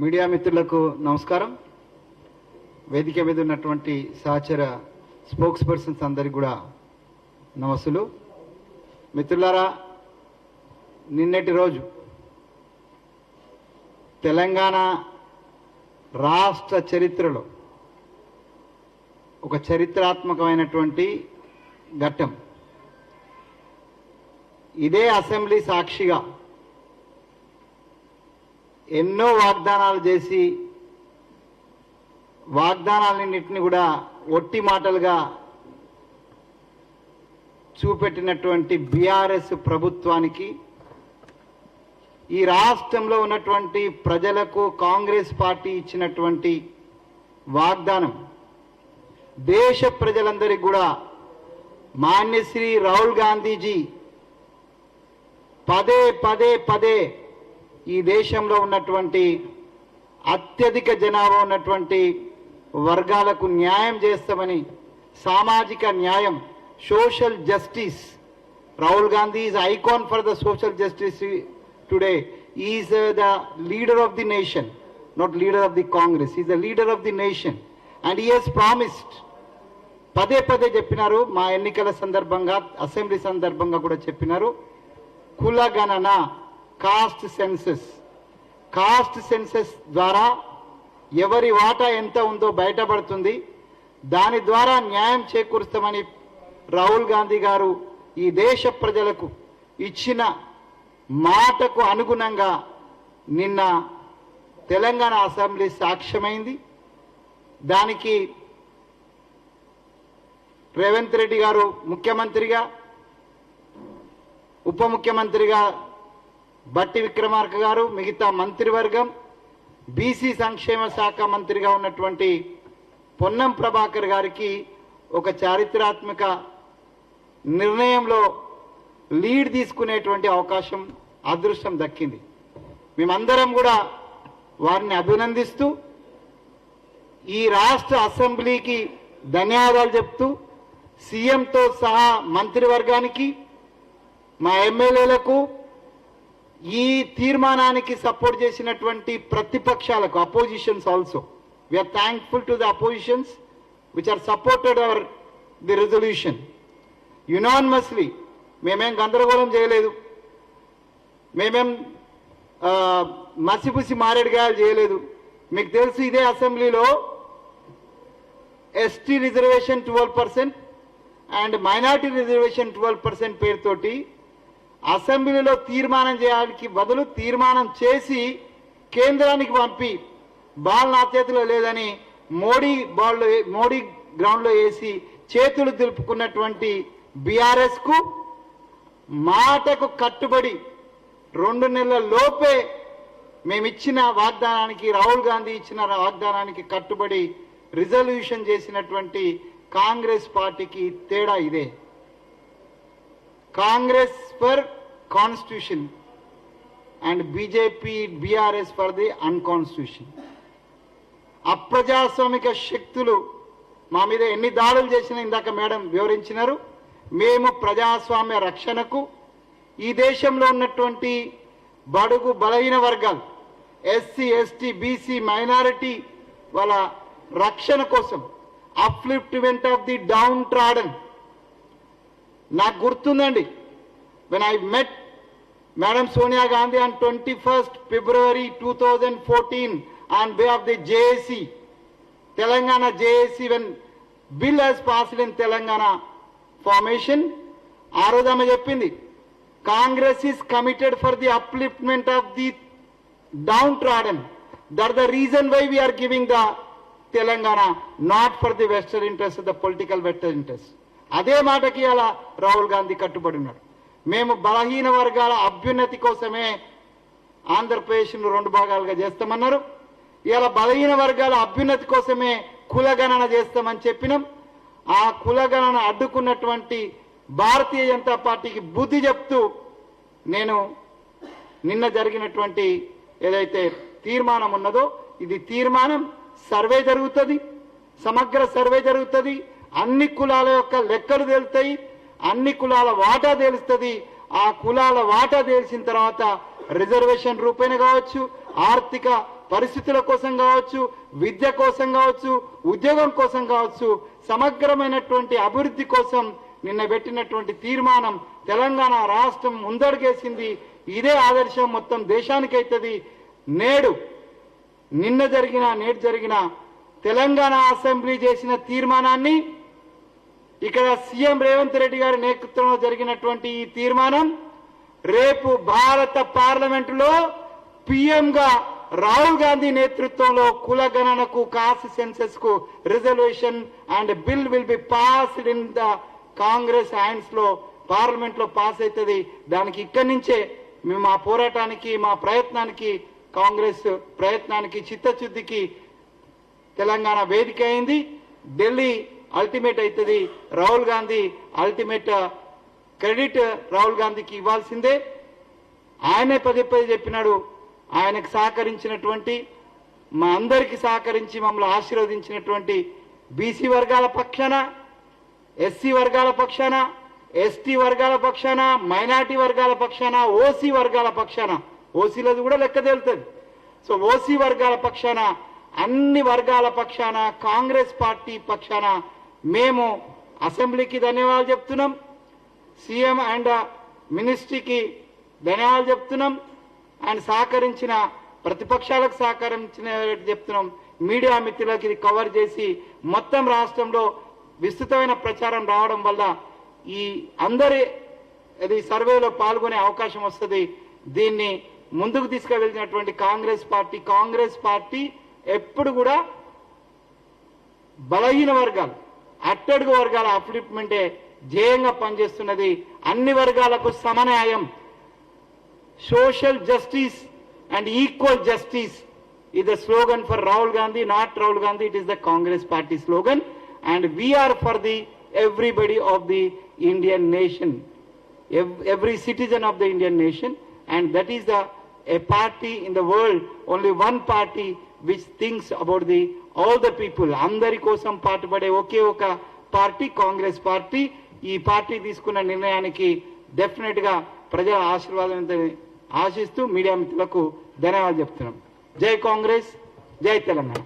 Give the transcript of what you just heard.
Media మిత్రులకు నమస్కారం. వేదిక మీద ఉన్నటువంటి సహచర స్పోక్స్ పర్సన్స్ అందరికీ కూడా నమస్సులు. మిత్రులారా, నిన్నటి రోజు తెలంగాణ రాష్ట్ర చరిత్రలో ఒక చరిత్రాత్మకమైనటువంటి ఘట్టం. ఇదే అసెంబ్లీ సాక్షిగా ఎన్నో వాగ్దానాలు చేసి వాగ్దానాలన్నింటినీ కూడా ఒట్టి మాటలుగా చూపెట్టినటువంటి బీఆర్ఎస్ ప్రభుత్వానికి, ఈ రాష్ట్రంలో ఉన్నటువంటి ప్రజలకు కాంగ్రెస్ పార్టీ ఇచ్చినటువంటి వాగ్దానం దేశ ప్రజలందరికీ కూడా మాన్యశ్రీ రాహుల్ గాంధీజీ పదే పదే పదే ఈ దేశంలో ఉన్నటువంటి అత్యధిక జనాభా ఉన్నటువంటి వర్గాలకు న్యాయం చేస్తామని, సామాజిక న్యాయం, social justice. Rahul Gandhi is icon for the social justice today. Is the leader of the nation, not leader of the Congress. Is the leader of the nation and he he's promised. పదే పదే చెప్పినారు, మా ఎన్నికల సందర్భంగా, అసెంబ్లీ సందర్భంగా కూడా చెప్పినారు. కులగణన, కాస్ట్ సెన్సస్. కాస్ట్ సెన్సస్ ద్వారా ఎవరి వాటా ఎంత ఉందో బయటపడుతుంది. దాని ద్వారా న్యాయం చేకూరుస్తామని రాహుల్ గాంధీ గారు ఈ దేశ ప్రజలకు ఇచ్చిన మాటకు అనుగుణంగా నిన్న తెలంగాణ అసెంబ్లీ సాక్ష్యమైంది. దానికి రేవంత్ రెడ్డి గారు ముఖ్యమంత్రిగా, ఉప ముఖ్యమంత్రిగా బట్టి విక్రమార్క గారు, మిగతా మంత్రివర్గం, బీసీ సంక్షేమ శాఖ మంత్రిగా ఉన్నటువంటి పొన్నం ప్రభాకర్ గారికి ఒక చారిత్రాత్మక నిర్ణయంలో లీడ్ తీసుకునేటువంటి అవకాశం, అదృష్టం దక్కింది. మేమందరం కూడా వారిని అభినందిస్తూ ఈ రాష్ట్ర అసెంబ్లీకి ధన్యవాదాలు చెప్తూ, సీఎంతో సహా మంత్రివర్గానికి, మా ఎమ్మెల్యేలకు, ఈ తీర్మానానికి సపోర్ట్ చేసినటువంటి ప్రతిపక్షాలకు, oppositions also, we are thankful to the oppositions which are supported our the resolution unanimously. మేమేం గందరగోళం చేయలేదు, మేమేం మసిపుసి మారేడుగాయలు చేయలేదు. మీకు తెలుసు, ఇదే అసెంబ్లీలో ST reservation 12% and minority reservation 12% పేరుతోటి అసెంబ్లీలో తీర్మానం చేయడానికి బదులు తీర్మానం చేసి కేంద్రానికి పంపి, బాల్ నా చేతిలో లేదని మోడీ గ్రౌండ్లో వేసి చేతులు దులుపుకున్నటువంటి బీఆర్ఎస్ కు మాటకు కట్టుబడి 2 నెలల లోపే మేమిచ్చిన వాగ్దానానికి, రాహుల్ గాంధీ ఇచ్చిన వాగ్దానానికి కట్టుబడి రిజల్యూషన్ చేసినటువంటి కాంగ్రెస్ పార్టీకి తేడా ఇదే. Congress for constitution and BJP, BRS for the unconstitution. అప్రజాస్వామిక శక్తులు మా మీద ఎన్ని దాడులు చేసినా ఇందాక మేడం వివరించినారు. మేము ప్రజాస్వామ్య రక్షణకు, ఈ దేశంలో ఉన్నటువంటి బడుగు బలహీన వర్గాలు, ఎస్సీ, ఎస్టీ, బీసీ, మైనారిటీ వాళ్ళ రక్షణ కోసం, upliftment of the down trodden. నాకు గుర్తుందండి, when I met Madam Sonia Gandhi on 21st February 2014 on behalf of the JAC, Telangana JAC, when bill has passed in Telangana formation, ఆ రోజు ఆమె చెప్పింది, Congress is committed for the upliftment of the downtrodden. That's the reason why we are giving the Telangana, not for the vested interest of the political vested interest. అదే మాటకి అలా రాహుల్ గాంధీ కట్టుబడి ఉన్నాడు. మేము బలహీన వర్గాల అభ్యున్నతి కోసమే ఆంధ్రప్రదేశ్ను 2 భాగాలుగా చేస్తామన్నారు. ఇలా బలహీన వర్గాల అభ్యున్నతి కోసమే కులగణన చేస్తామని చెప్పినాం. ఆ కులగణన అడ్డుకున్నటువంటి భారతీయ జనతా పార్టీకి బుద్ధి చెప్తూ నేను నిన్న జరిగినటువంటి ఏదైతే తీర్మానం ఉన్నదో, ఇది తీర్మానం, సర్వే జరుగుతుంది, సమగ్ర సర్వే జరుగుతుంది, అన్ని కులాల యొక్క లెక్కలు తేలుతాయి, అన్ని కులాల వాటా తెలుస్తుంది. ఆ కులాల వాటా తెలిసిన తర్వాత రిజర్వేషన్ రూపేణ కావచ్చు, ఆర్థిక పరిస్థితుల కోసం కావచ్చు, విద్య కోసం కావచ్చు, ఉద్యోగం కోసం కావచ్చు, సమగ్రమైనటువంటి అభివృద్ధి కోసం నిన్న పెట్టినటువంటి తీర్మానం తెలంగాణ రాష్ట్రం ముందడుగేసింది. ఇదే ఆదర్శం మొత్తం దేశానికి అవుతుంది. నేడు నేడు జరిగిన తెలంగాణ అసెంబ్లీ చేసిన తీర్మానాన్ని ఇక్కడ సీఎం రేవంత్ రెడ్డి గారి నేతృత్వంలో జరిగినటువంటి ఈ తీర్మానం రేపు భారత పార్లమెంటులో పీఎంగా రాహుల్ గాంధీ నేతృత్వంలో కులగణనకు కాస్ట్ సెన్సస్ కు reservation and bill will be passed in the Congress hands లో పార్లమెంట్ లో పాస్ అవుతుంది. దానికి ఇక్కడి నుంచే మేము మా పోరాటానికి, మా ప్రయత్నానికి, కాంగ్రెస్ ప్రయత్నానికి, చిత్తశుద్ధికి తెలంగాణ వేదిక అయింది. ఢిల్లీ అల్టిమేట్ అవుతుంది. రాహుల్ గాంధీ అల్టిమేట్ క్రెడిట్ రాహుల్ గాంధీకి ఇవ్వాల్సిందే. ఆయనే పదే చెప్పినాడు. ఆయనకు సహకరించినటువంటి, మా అందరికి సహకరించి మమ్మల్ని ఆశీర్వదించినటువంటి బీసీ వర్గాల పక్షాన, ఎస్సీ వర్గాల పక్షాన, ఎస్టీ వర్గాల పక్షాన, మైనార్టీ వర్గాల పక్షాన, ఓసీ వర్గాల పక్షాన, ఓసీలది కూడా లెక్క తేలుతుంది. సో ఓసీ వర్గాల పక్షాన, అన్ని వర్గాల పక్షాన, కాంగ్రెస్ పార్టీ పక్షాన మేము అసెంబ్లీకి ధన్యవాదాలు చెప్తున్నాం. సీఎం అండ్ మినిస్ట్రీకి ధన్యవాదాలు చెప్తున్నాం. అండ్ సహకరించిన ప్రతిపక్షాలకు సహకరించిన చెప్తున్నాం. మీడియా మిత్రులకు ఇది కవర్ చేసి మొత్తం రాష్ట్రంలో విస్తృతమైన ప్రచారం రావడం వల్ల ఈ అందరి ఇది సర్వేలో పాల్గొనే అవకాశం వస్తుంది. దీన్ని ముందుకు తీసుకువెళ్ళినటువంటి కాంగ్రెస్ పార్టీ ఎప్పుడు కూడా బలహీన వర్గాలు, అట్టడుగు వర్గాల అప్లిప్మెంటే ధ్యేయంగా పనిచేస్తున్నది. అన్ని వర్గాలకు సమన్యాయం, social justice and equal justice is the slogan for Rahul Gandhi, not Rahul Gandhi, it is the Congress party slogan, and we are for the everybody of the Indian nation, every citizen of the Indian nation, and that is a party in the world, only one party which thinks about all the people. అందరి కోసం పాటుపడే ఒకే ఒక party Congress party. ఈ party తీసుకున్న నిర్ణయానికి definite గా ప్రజల ఆశీర్వాదం ఆశిస్తూ మీడియా మిత్రులకు ధన్యవాదాలు చెప్తున్నాం. జై కాంగ్రెస్, జై తెలంగాణ.